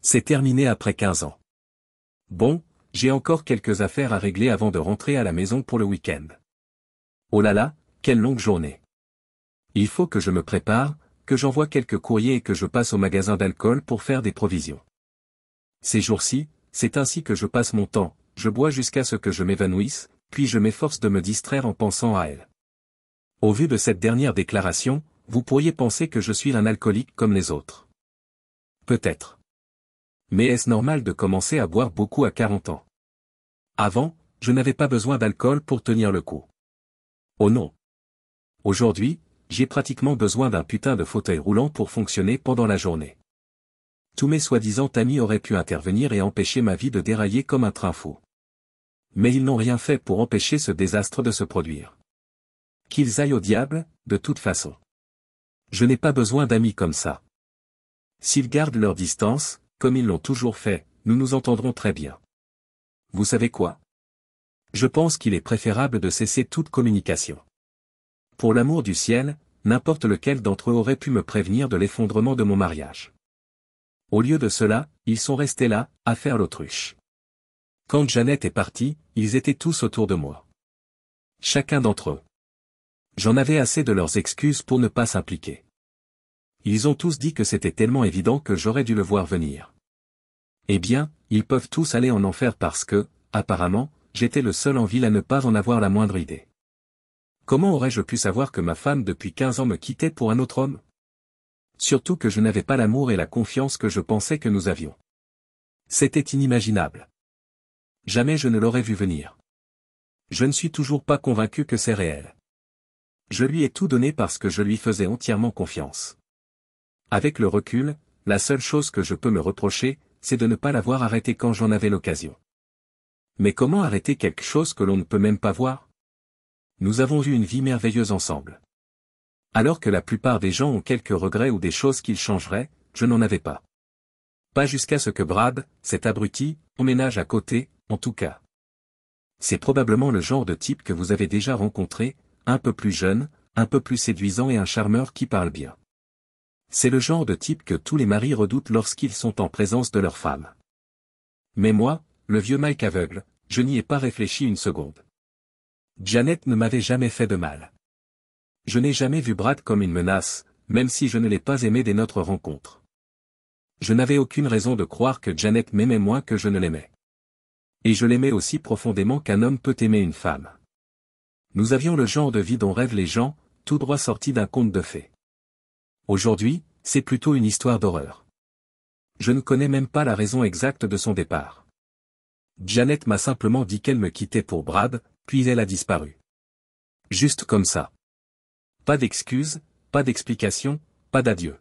C'est terminé après 15 ans. Bon, j'ai encore quelques affaires à régler avant de rentrer à la maison pour le week-end. Oh là là, quelle longue journée. Il faut que je me prépare, que j'envoie quelques courriers et que je passe au magasin d'alcool pour faire des provisions. Ces jours-ci, c'est ainsi que je passe mon temps, je bois jusqu'à ce que je m'évanouisse, puis je m'efforce de me distraire en pensant à elle. Au vu de cette dernière déclaration, vous pourriez penser que je suis un alcoolique comme les autres. Peut-être. Mais est-ce normal de commencer à boire beaucoup à 40 ans? Avant, je n'avais pas besoin d'alcool pour tenir le coup. Oh non. Aujourd'hui, j'ai pratiquement besoin d'un putain de fauteuil roulant pour fonctionner pendant la journée. Tous mes soi-disant amis auraient pu intervenir et empêcher ma vie de dérailler comme un train fou. Mais ils n'ont rien fait pour empêcher ce désastre de se produire. Qu'ils aillent au diable, de toute façon. Je n'ai pas besoin d'amis comme ça. S'ils gardent leur distance, comme ils l'ont toujours fait, nous nous entendrons très bien. Vous savez quoi? Je pense qu'il est préférable de cesser toute communication. Pour l'amour du ciel, n'importe lequel d'entre eux aurait pu me prévenir de l'effondrement de mon mariage. Au lieu de cela, ils sont restés là, à faire l'autruche. Quand Jeannette est partie, ils étaient tous autour de moi. Chacun d'entre eux. J'en avais assez de leurs excuses pour ne pas s'impliquer. Ils ont tous dit que c'était tellement évident que j'aurais dû le voir venir. Eh bien, ils peuvent tous aller en enfer parce que, apparemment, j'étais le seul en ville à ne pas en avoir la moindre idée. Comment aurais-je pu savoir que ma femme depuis 15 ans me quittait pour un autre homme? Surtout que je n'avais pas l'amour et la confiance que je pensais que nous avions. C'était inimaginable. Jamais je ne l'aurais vu venir. Je ne suis toujours pas convaincu que c'est réel. Je lui ai tout donné parce que je lui faisais entièrement confiance. Avec le recul, la seule chose que je peux me reprocher, c'est de ne pas l'avoir arrêté quand j'en avais l'occasion. Mais comment arrêter quelque chose que l'on ne peut même pas voir? Nous avons eu une vie merveilleuse ensemble. Alors que la plupart des gens ont quelques regrets ou des choses qu'ils changeraient, je n'en avais pas. Pas jusqu'à ce que Brad, cet abruti, emménage à côté, en tout cas. C'est probablement le genre de type que vous avez déjà rencontré, un peu plus jeune, un peu plus séduisant et un charmeur qui parle bien. C'est le genre de type que tous les maris redoutent lorsqu'ils sont en présence de leur femme. Mais moi, le vieux Mike aveugle, je n'y ai pas réfléchi une seconde. Jeannette ne m'avait jamais fait de mal. Je n'ai jamais vu Brad comme une menace, même si je ne l'ai pas aimé dès notre rencontre. Je n'avais aucune raison de croire que Jeannette m'aimait moins que je ne l'aimais. Et je l'aimais aussi profondément qu'un homme peut aimer une femme. Nous avions le genre de vie dont rêvent les gens, tout droit sorti d'un conte de fées. Aujourd'hui, c'est plutôt une histoire d'horreur. Je ne connais même pas la raison exacte de son départ. Jeannette m'a simplement dit qu'elle me quittait pour Brad, puis elle a disparu. Juste comme ça. Pas d'excuses, pas d'explications, pas d'adieu.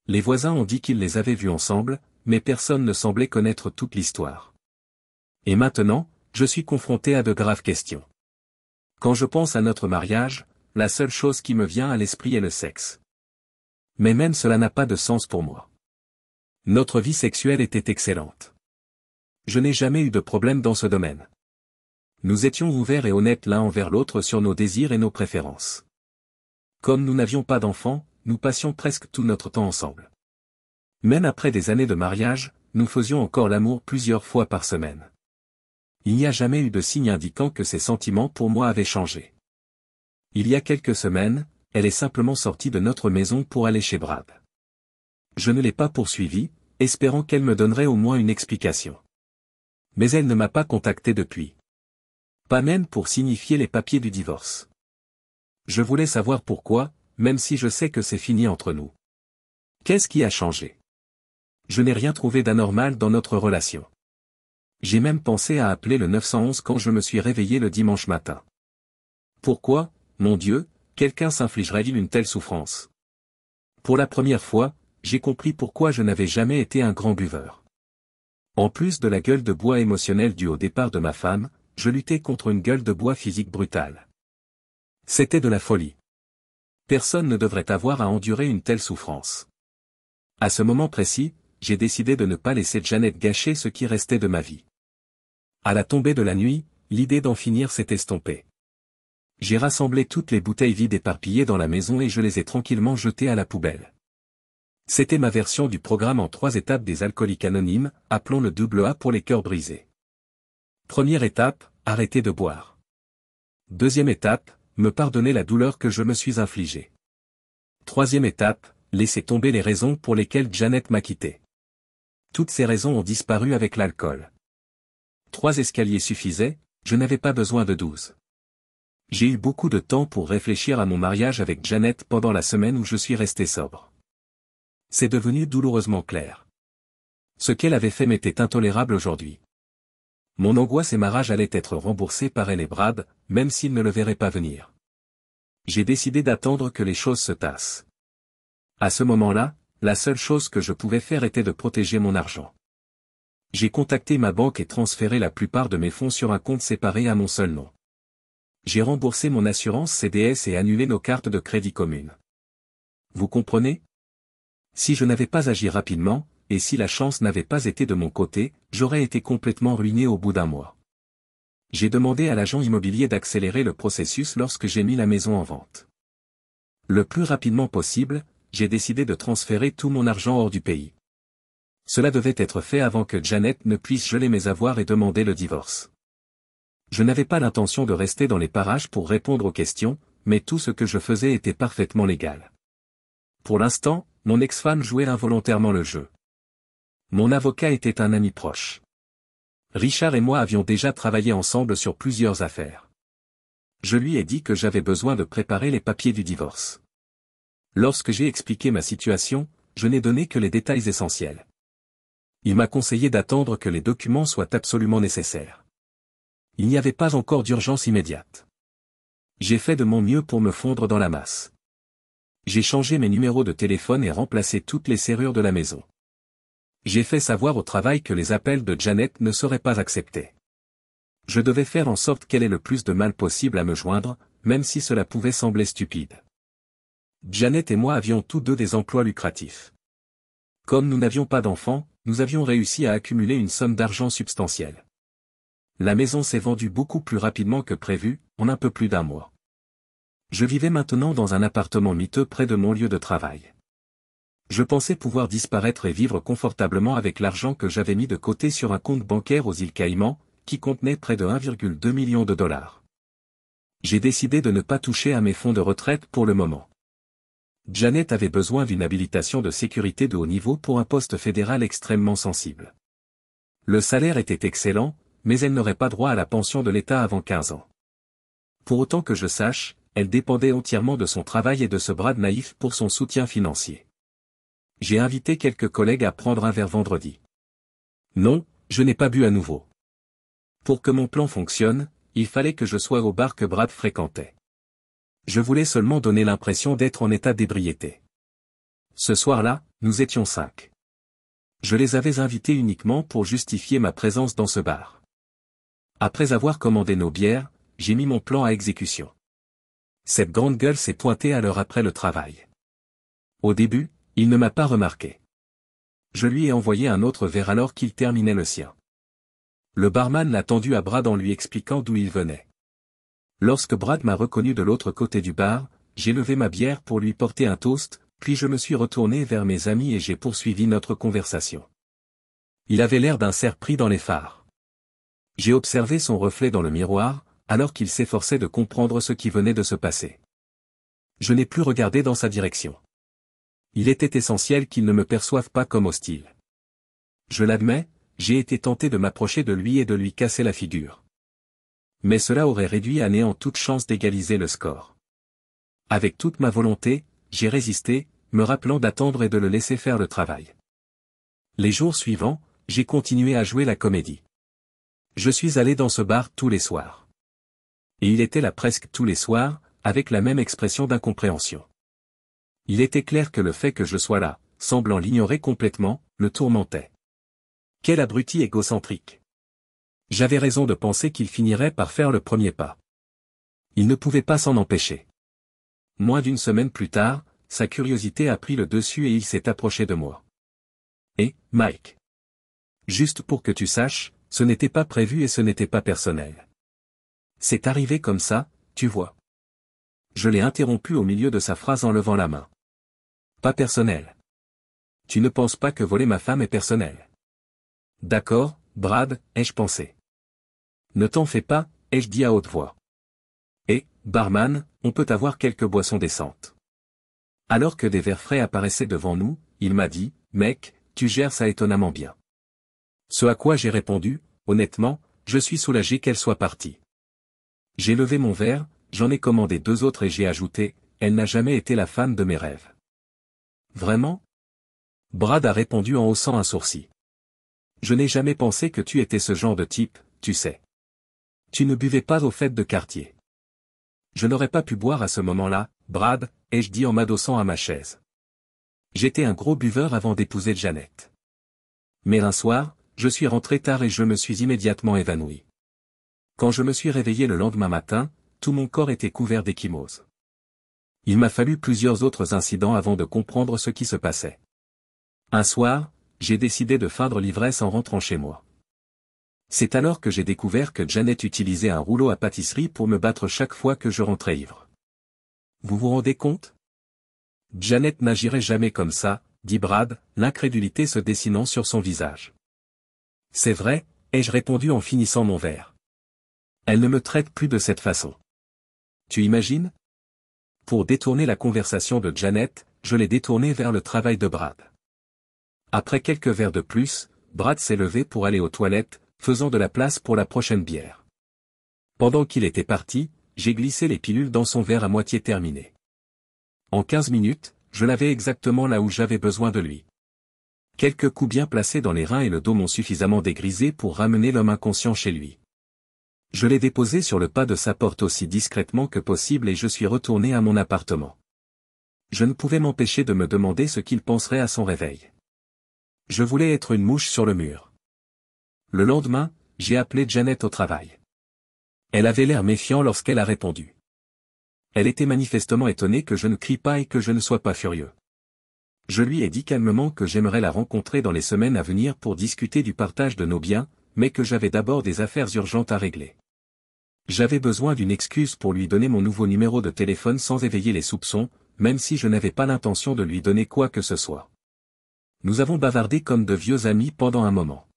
Les voisins ont dit qu'ils les avaient vus ensemble, mais personne ne semblait connaître toute l'histoire. Et maintenant, je suis confronté à de graves questions. Quand je pense à notre mariage, la seule chose qui me vient à l'esprit est le sexe. Mais même cela n'a pas de sens pour moi. Notre vie sexuelle était excellente. Je n'ai jamais eu de problème dans ce domaine. Nous étions ouverts et honnêtes l'un envers l'autre sur nos désirs et nos préférences. Comme nous n'avions pas d'enfants, nous passions presque tout notre temps ensemble. Même après des années de mariage, nous faisions encore l'amour plusieurs fois par semaine. Il n'y a jamais eu de signe indiquant que ses sentiments pour moi avaient changé. Il y a quelques semaines, elle est simplement sortie de notre maison pour aller chez Brad. Je ne l'ai pas poursuivie, espérant qu'elle me donnerait au moins une explication. Mais elle ne m'a pas contacté depuis. Pas même pour signifier les papiers du divorce. Je voulais savoir pourquoi, même si je sais que c'est fini entre nous. Qu'est-ce qui a changé? Je n'ai rien trouvé d'anormal dans notre relation. J'ai même pensé à appeler le 911 quand je me suis réveillé le dimanche matin. Pourquoi, mon Dieu, quelqu'un s'infligerait-il une telle souffrance? Pour la première fois, j'ai compris pourquoi je n'avais jamais été un grand buveur. En plus de la gueule de bois émotionnelle due au départ de ma femme, je luttais contre une gueule de bois physique brutale. C'était de la folie. Personne ne devrait avoir à endurer une telle souffrance. À ce moment précis, j'ai décidé de ne pas laisser Jeannette gâcher ce qui restait de ma vie. À la tombée de la nuit, l'idée d'en finir s'est estompée. J'ai rassemblé toutes les bouteilles vides éparpillées dans la maison et je les ai tranquillement jetées à la poubelle. C'était ma version du programme en 3 étapes des alcooliques anonymes, appelons le double A pour les cœurs brisés. Première étape, arrêter de boire. Deuxième étape, me pardonner la douleur que je me suis infligée. Troisième étape, laisser tomber les raisons pour lesquelles Janet m'a quitté. Toutes ces raisons ont disparu avec l'alcool. 3 escaliers suffisaient, je n'avais pas besoin de 12. J'ai eu beaucoup de temps pour réfléchir à mon mariage avec Janet pendant la semaine où je suis resté sobre. C'est devenu douloureusement clair. Ce qu'elle avait fait m'était intolérable aujourd'hui. Mon angoisse et ma rage allaient être remboursés par elle et Brad, même s'ils ne le verraient pas venir. J'ai décidé d'attendre que les choses se tassent. À ce moment-là, la seule chose que je pouvais faire était de protéger mon argent. J'ai contacté ma banque et transféré la plupart de mes fonds sur un compte séparé à mon seul nom. J'ai remboursé mon assurance CDS et annulé nos cartes de crédit communes. Vous comprenez? Si je n'avais pas agi rapidement, et si la chance n'avait pas été de mon côté, j'aurais été complètement ruiné au bout d'un mois. J'ai demandé à l'agent immobilier d'accélérer le processus lorsque j'ai mis la maison en vente. Le plus rapidement possible, j'ai décidé de transférer tout mon argent hors du pays. Cela devait être fait avant que Janet ne puisse geler mes avoirs et demander le divorce. Je n'avais pas l'intention de rester dans les parages pour répondre aux questions, mais tout ce que je faisais était parfaitement légal. Pour l'instant, mon ex-femme jouait involontairement le jeu. Mon avocat était un ami proche. Richard et moi avions déjà travaillé ensemble sur plusieurs affaires. Je lui ai dit que j'avais besoin de préparer les papiers du divorce. Lorsque j'ai expliqué ma situation, je n'ai donné que les détails essentiels. Il m'a conseillé d'attendre que les documents soient absolument nécessaires. Il n'y avait pas encore d'urgence immédiate. J'ai fait de mon mieux pour me fondre dans la masse. J'ai changé mes numéros de téléphone et remplacé toutes les serrures de la maison. J'ai fait savoir au travail que les appels de Janet ne seraient pas acceptés. Je devais faire en sorte qu'elle ait le plus de mal possible à me joindre, même si cela pouvait sembler stupide. Janet et moi avions tous deux des emplois lucratifs. Comme nous n'avions pas d'enfants, nous avions réussi à accumuler une somme d'argent substantielle. La maison s'est vendue beaucoup plus rapidement que prévu, en un peu plus d'un mois. Je vivais maintenant dans un appartement miteux près de mon lieu de travail. Je pensais pouvoir disparaître et vivre confortablement avec l'argent que j'avais mis de côté sur un compte bancaire aux îles Caïmans, qui contenait près de 1,2 million de dollars. J'ai décidé de ne pas toucher à mes fonds de retraite pour le moment. Janet avait besoin d'une habilitation de sécurité de haut niveau pour un poste fédéral extrêmement sensible. Le salaire était excellent, mais elle n'aurait pas droit à la pension de l'État avant 15 ans. Pour autant que je sache, elle dépendait entièrement de son travail et de ce Brad naïf pour son soutien financier. J'ai invité quelques collègues à prendre un verre vendredi. Non, je n'ai pas bu à nouveau. Pour que mon plan fonctionne, il fallait que je sois au bar que Brad fréquentait. Je voulais seulement donner l'impression d'être en état d'ébriété. Ce soir-là, nous étions 5. Je les avais invités uniquement pour justifier ma présence dans ce bar. Après avoir commandé nos bières, j'ai mis mon plan à exécution. Cette grande gueule s'est pointée à l'heure après le travail. Au début, il ne m'a pas remarqué. Je lui ai envoyé un autre verre alors qu'il terminait le sien. Le barman l'a tendu à Brad en lui expliquant d'où il venait. Lorsque Brad m'a reconnu de l'autre côté du bar, j'ai levé ma bière pour lui porter un toast, puis je me suis retourné vers mes amis et j'ai poursuivi notre conversation. Il avait l'air d'un cerf pris dans les phares. J'ai observé son reflet dans le miroir, alors qu'il s'efforçait de comprendre ce qui venait de se passer. Je n'ai plus regardé dans sa direction. Il était essentiel qu'il ne me perçoive pas comme hostile. Je l'admets, j'ai été tenté de m'approcher de lui et de lui casser la figure. Mais cela aurait réduit à néant toute chance d'égaliser le score. Avec toute ma volonté, j'ai résisté, me rappelant d'attendre et de le laisser faire le travail. Les jours suivants, j'ai continué à jouer la comédie. Je suis allé dans ce bar tous les soirs. Et il était là presque tous les soirs, avec la même expression d'incompréhension. Il était clair que le fait que je sois là, semblant l'ignorer complètement, le tourmentait. Quel abruti égocentrique. J'avais raison de penser qu'il finirait par faire le premier pas. Il ne pouvait pas s'en empêcher. Moins d'une semaine plus tard, sa curiosité a pris le dessus et il s'est approché de moi. Et, Mike. Juste pour que tu saches, ce n'était pas prévu et ce n'était pas personnel. C'est arrivé comme ça, tu vois. Je l'ai interrompu au milieu de sa phrase en levant la main. Pas personnel. Tu ne penses pas que voler ma femme est personnel? D'accord, Brad, ai-je pensé. Ne t'en fais pas, ai-je dit à haute voix. Et, barman, on peut avoir quelques boissons décentes. Alors que des verres frais apparaissaient devant nous, il m'a dit, mec, tu gères ça étonnamment bien. Ce à quoi j'ai répondu, honnêtement, je suis soulagé qu'elle soit partie. J'ai levé mon verre, j'en ai commandé 2 autres et j'ai ajouté, elle n'a jamais été la femme de mes rêves. Vraiment? Brad a répondu en haussant un sourcil. Je n'ai jamais pensé que tu étais ce genre de type, tu sais. Tu ne buvais pas aux fêtes de quartier. Je n'aurais pas pu boire à ce moment-là, Brad, ai-je dit en m'adossant à ma chaise. J'étais un gros buveur avant d'épouser Janet. Mais un soir, je suis rentré tard et je me suis immédiatement évanoui. Quand je me suis réveillé le lendemain matin, tout mon corps était couvert d'ecchymose. Il m'a fallu plusieurs autres incidents avant de comprendre ce qui se passait. Un soir, j'ai décidé de feindre l'ivresse en rentrant chez moi. C'est alors que j'ai découvert que Janet utilisait un rouleau à pâtisserie pour me battre chaque fois que je rentrais ivre. Vous vous rendez compte? Janet n'agirait jamais comme ça, dit Brad, l'incrédulité se dessinant sur son visage. C'est vrai, ai-je répondu en finissant mon verre. Elle ne me traite plus de cette façon. Tu imagines? Pour détourner la conversation de Janet, je l'ai détournée vers le travail de Brad. Après quelques verres de plus, Brad s'est levé pour aller aux toilettes, faisant de la place pour la prochaine bière. Pendant qu'il était parti, j'ai glissé les pilules dans son verre à moitié terminé. En 15 minutes, je l'avais exactement là où j'avais besoin de lui. Quelques coups bien placés dans les reins et le dos m'ont suffisamment dégrisé pour ramener l'homme inconscient chez lui. Je l'ai déposé sur le pas de sa porte aussi discrètement que possible et je suis retourné à mon appartement. Je ne pouvais m'empêcher de me demander ce qu'il penserait à son réveil. Je voulais être une mouche sur le mur. Le lendemain, j'ai appelé Janet au travail. Elle avait l'air méfiant lorsqu'elle a répondu. Elle était manifestement étonnée que je ne crie pas et que je ne sois pas furieux. Je lui ai dit calmement que j'aimerais la rencontrer dans les semaines à venir pour discuter du partage de nos biens, mais que j'avais d'abord des affaires urgentes à régler. J'avais besoin d'une excuse pour lui donner mon nouveau numéro de téléphone sans éveiller les soupçons, même si je n'avais pas l'intention de lui donner quoi que ce soit. Nous avons bavardé comme de vieux amis pendant un moment.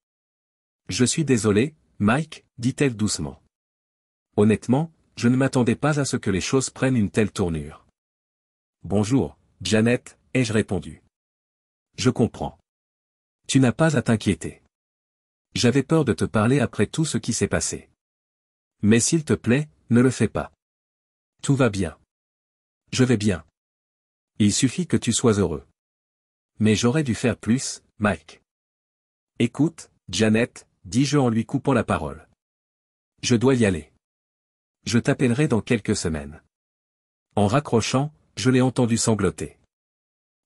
Je suis désolé, Mike, dit-elle doucement. Honnêtement, je ne m'attendais pas à ce que les choses prennent une telle tournure. Bonjour, Janet, ai-je répondu. Je comprends. Tu n'as pas à t'inquiéter. J'avais peur de te parler après tout ce qui s'est passé. Mais s'il te plaît, ne le fais pas. Tout va bien. Je vais bien. Il suffit que tu sois heureux. Mais j'aurais dû faire plus, Mike. Écoute, Janet, dis-je en lui coupant la parole. Je dois y aller. Je t'appellerai dans quelques semaines. En raccrochant, je l'ai entendu sangloter.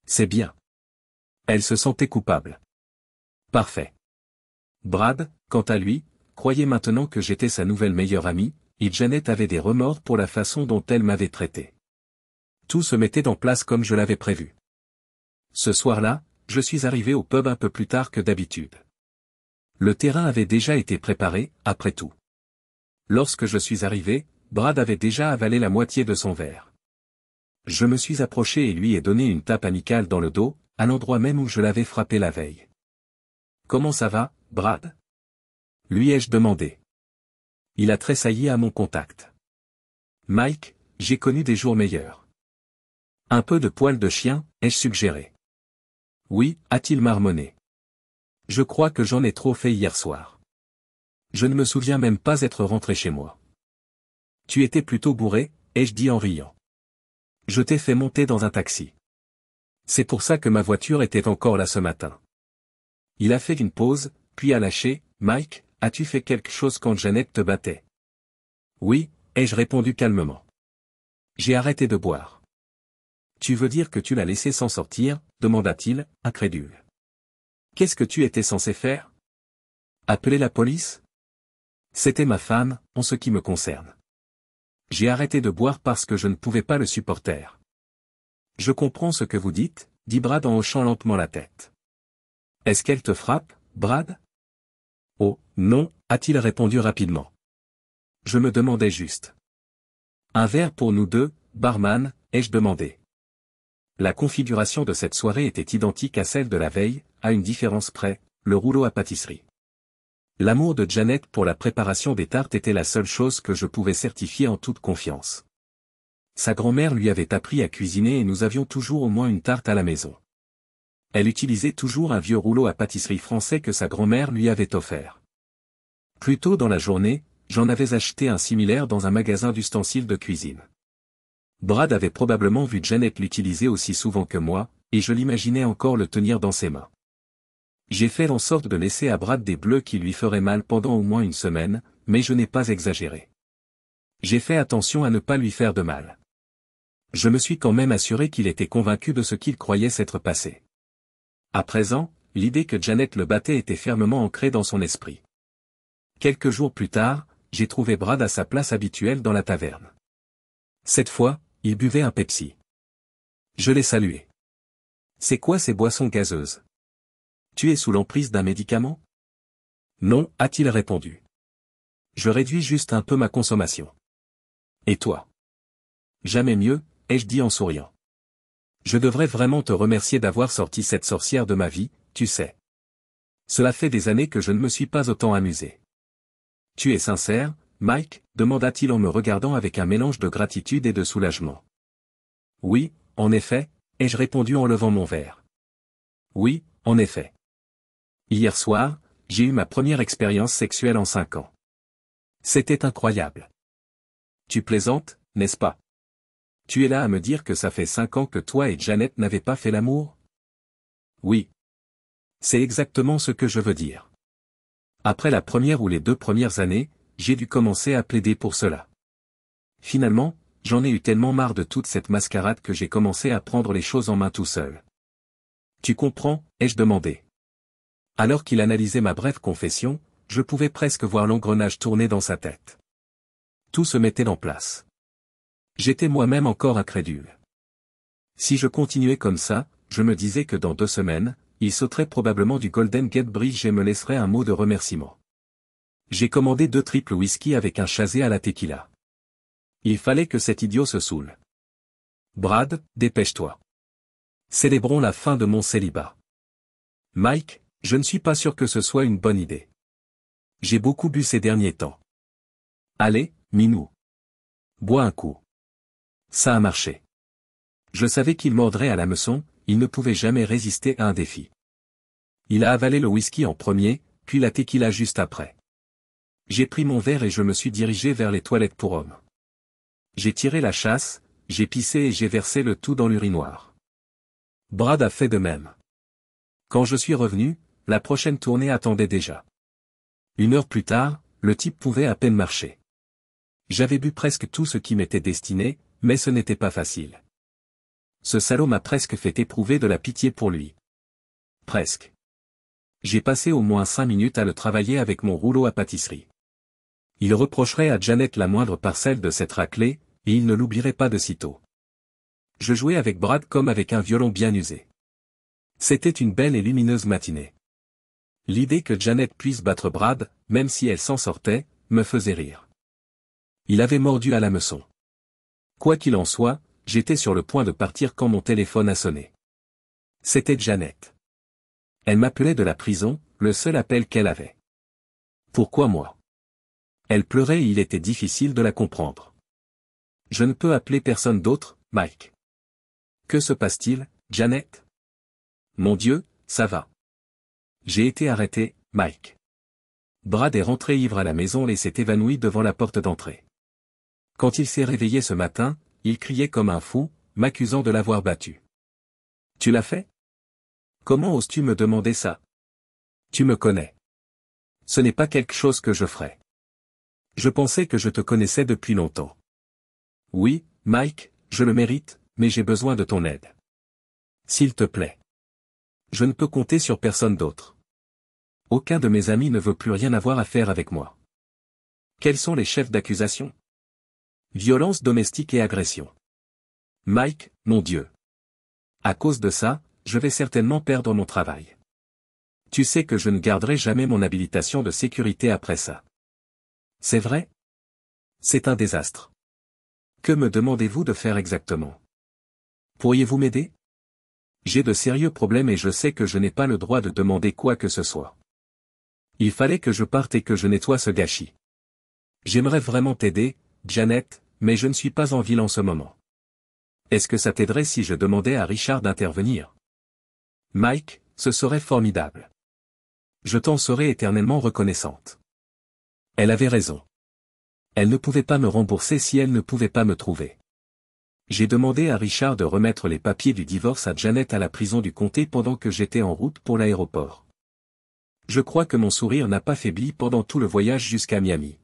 C'est bien. Elle se sentait coupable. Parfait. Brad, quant à lui, croyait maintenant que j'étais sa nouvelle meilleure amie, et Janet avait des remords pour la façon dont elle m'avait traité. Tout se mettait en place comme je l'avais prévu. Ce soir-là, je suis arrivé au pub un peu plus tard que d'habitude. Le terrain avait déjà été préparé, après tout. Lorsque je suis arrivé, Brad avait déjà avalé la moitié de son verre. Je me suis approché et lui ai donné une tape amicale dans le dos, à l'endroit même où je l'avais frappé la veille. Comment ça va, Brad? Lui ai-je demandé. Il a tressailli à mon contact. Mike, j'ai connu des jours meilleurs. Un peu de poil de chien, ai-je suggéré. Oui, a-t-il marmonné. Je crois que j'en ai trop fait hier soir. Je ne me souviens même pas être rentré chez moi. Tu étais plutôt bourré, ai-je dit en riant. Je t'ai fait monter dans un taxi. C'est pour ça que ma voiture était encore là ce matin. Il a fait une pause, puis a lâché, Mike, as-tu fait quelque chose quand Janet te battait? Oui, ai-je répondu calmement. J'ai arrêté de boire. Tu veux dire que tu l'as laissé s'en sortir, demanda-t-il, incrédule. Qu'est-ce que tu étais censé faire? Appeler la police? C'était ma femme, en ce qui me concerne. J'ai arrêté de boire parce que je ne pouvais pas le supporter. Je comprends ce que vous dites, dit Brad en hochant lentement la tête. Est-ce qu'elle te frappe, Brad? Oh, non, a-t-il répondu rapidement. Je me demandais juste. Un verre pour nous deux, barman, ai-je demandé. La configuration de cette soirée était identique à celle de la veille, à une différence près, le rouleau à pâtisserie. L'amour de Janet pour la préparation des tartes était la seule chose que je pouvais certifier en toute confiance. Sa grand-mère lui avait appris à cuisiner et nous avions toujours au moins une tarte à la maison. Elle utilisait toujours un vieux rouleau à pâtisserie français que sa grand-mère lui avait offert. Plus tôt dans la journée, j'en avais acheté un similaire dans un magasin d'ustensiles de cuisine. Brad avait probablement vu Janet l'utiliser aussi souvent que moi, et je l'imaginais encore le tenir dans ses mains. J'ai fait en sorte de laisser à Brad des bleus qui lui feraient mal pendant au moins une semaine, mais je n'ai pas exagéré. J'ai fait attention à ne pas lui faire de mal. Je me suis quand même assuré qu'il était convaincu de ce qu'il croyait s'être passé. À présent, l'idée que Janet le battait était fermement ancrée dans son esprit. Quelques jours plus tard, j'ai trouvé Brad à sa place habituelle dans la taverne. Cette fois, il buvait un Pepsi. Je l'ai salué. « C'est quoi ces boissons gazeuses ? Tu es sous l'emprise d'un médicament ? » « Non, a-t-il répondu. Je réduis juste un peu ma consommation. »« Et toi ? » ?»« Jamais mieux, ai-je dit en souriant. Je devrais vraiment te remercier d'avoir sorti cette sorcière de ma vie, tu sais. Cela fait des années que je ne me suis pas autant amusé. Tu es sincère, Mike ? Demanda-t-il en me regardant avec un mélange de gratitude et de soulagement. Oui, en effet, ai-je répondu en levant mon verre. Oui, en effet. Hier soir, j'ai eu ma première expérience sexuelle en 5 ans. C'était incroyable. Tu plaisantes, n'est-ce pas? Tu es là à me dire que ça fait 5 ans que toi et Janet n'avez pas fait l'amour? Oui. C'est exactement ce que je veux dire. Après la première ou les 2 premières années, j'ai dû commencer à plaider pour cela. Finalement, j'en ai eu tellement marre de toute cette mascarade que j'ai commencé à prendre les choses en main tout seul. Tu comprends, ai-je demandé. Alors qu'il analysait ma brève confession, je pouvais presque voir l'engrenage tourner dans sa tête. Tout se mettait en place. J'étais moi-même encore incrédule. Si je continuais comme ça, je me disais que dans 2 semaines, il sauterait probablement du Golden Gate Bridge et me laisserait un mot de remerciement. J'ai commandé 2 triples whisky avec un chasé à la tequila. Il fallait que cet idiot se saoule. Brad, dépêche-toi. Célébrons la fin de mon célibat. Mike, je ne suis pas sûr que ce soit une bonne idée. J'ai beaucoup bu ces derniers temps. Allez, minou. Bois un coup. Ça a marché. Je savais qu'il mordrait à l'hameçon, il ne pouvait jamais résister à un défi. Il a avalé le whisky en premier, puis la tequila juste après. J'ai pris mon verre et je me suis dirigé vers les toilettes pour hommes. J'ai tiré la chasse, j'ai pissé et j'ai versé le tout dans l'urinoir. Brad a fait de même. Quand je suis revenu, la prochaine tournée attendait déjà. 1 heure plus tard, le type pouvait à peine marcher. J'avais bu presque tout ce qui m'était destiné, mais ce n'était pas facile. Ce salaud m'a presque fait éprouver de la pitié pour lui. Presque. J'ai passé au moins 5 minutes à le travailler avec mon rouleau à pâtisserie. Il reprocherait à Janet la moindre parcelle de cette raclée, et il ne l'oublierait pas de sitôt. Je jouais avec Brad comme avec un violon bien usé. C'était une belle et lumineuse matinée. L'idée que Janet puisse battre Brad, même si elle s'en sortait, me faisait rire. Il avait mordu à l'hameçon. Quoi qu'il en soit, j'étais sur le point de partir quand mon téléphone a sonné. C'était Janet. Elle m'appelait de la prison, le seul appel qu'elle avait. Pourquoi moi? Elle pleurait et il était difficile de la comprendre. Je ne peux appeler personne d'autre, Mike. Que se passe-t-il, Janet? Mon Dieu, ça va. J'ai été arrêté, Mike. Brad est rentré ivre à la maison et s'est évanoui devant la porte d'entrée. Quand il s'est réveillé ce matin, il criait comme un fou, m'accusant de l'avoir battu. Tu l'as fait? Comment oses-tu me demander ça? Tu me connais. Ce n'est pas quelque chose que je ferais. Je pensais que je te connaissais depuis longtemps. Oui, Mike, je le mérite, mais j'ai besoin de ton aide. S'il te plaît. Je ne peux compter sur personne d'autre. Aucun de mes amis ne veut plus rien avoir à faire avec moi. Quels sont les chefs d'accusation? Violence domestique et agression. Mike, mon Dieu. À cause de ça, je vais certainement perdre mon travail. Tu sais que je ne garderai jamais mon habilitation de sécurité après ça. C'est vrai? C'est un désastre. Que me demandez-vous de faire exactement? Pourriez-vous m'aider? J'ai de sérieux problèmes et je sais que je n'ai pas le droit de demander quoi que ce soit. Il fallait que je parte et que je nettoie ce gâchis. J'aimerais vraiment t'aider, Janet, mais je ne suis pas en ville en ce moment. Est-ce que ça t'aiderait si je demandais à Richard d'intervenir? Mike, ce serait formidable. Je t'en serais éternellement reconnaissante. Elle avait raison. Elle ne pouvait pas me rembourser si elle ne pouvait pas me trouver. J'ai demandé à Richard de remettre les papiers du divorce à Janet à la prison du comté pendant que j'étais en route pour l'aéroport. Je crois que mon sourire n'a pas faibli pendant tout le voyage jusqu'à Miami.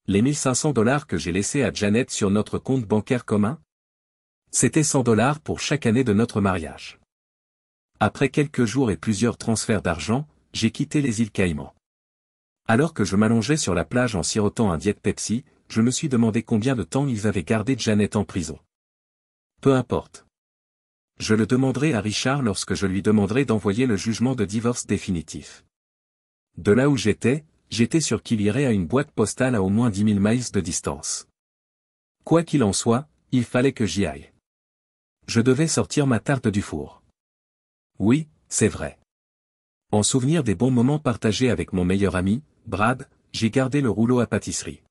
Les $1 500 que j'ai laissés à Janet sur notre compte bancaire commun? C'était $100 pour chaque année de notre mariage. Après quelques jours et plusieurs transferts d'argent, j'ai quitté les îles Caïmans. Alors que je m'allongeais sur la plage en sirotant un Diet Pepsi, je me suis demandé combien de temps ils avaient gardé Janet en prison. Peu importe. Je le demanderai à Richard lorsque je lui demanderai d'envoyer le jugement de divorce définitif. De là où j'étais sûr qu'il irait à une boîte postale à au moins 10 000 miles de distance. Quoi qu'il en soit, il fallait que j'y aille. Je devais sortir ma tarte du four. Oui, c'est vrai. En souvenir des bons moments partagés avec mon meilleur ami, Brad, j'ai gardé le rouleau à pâtisserie.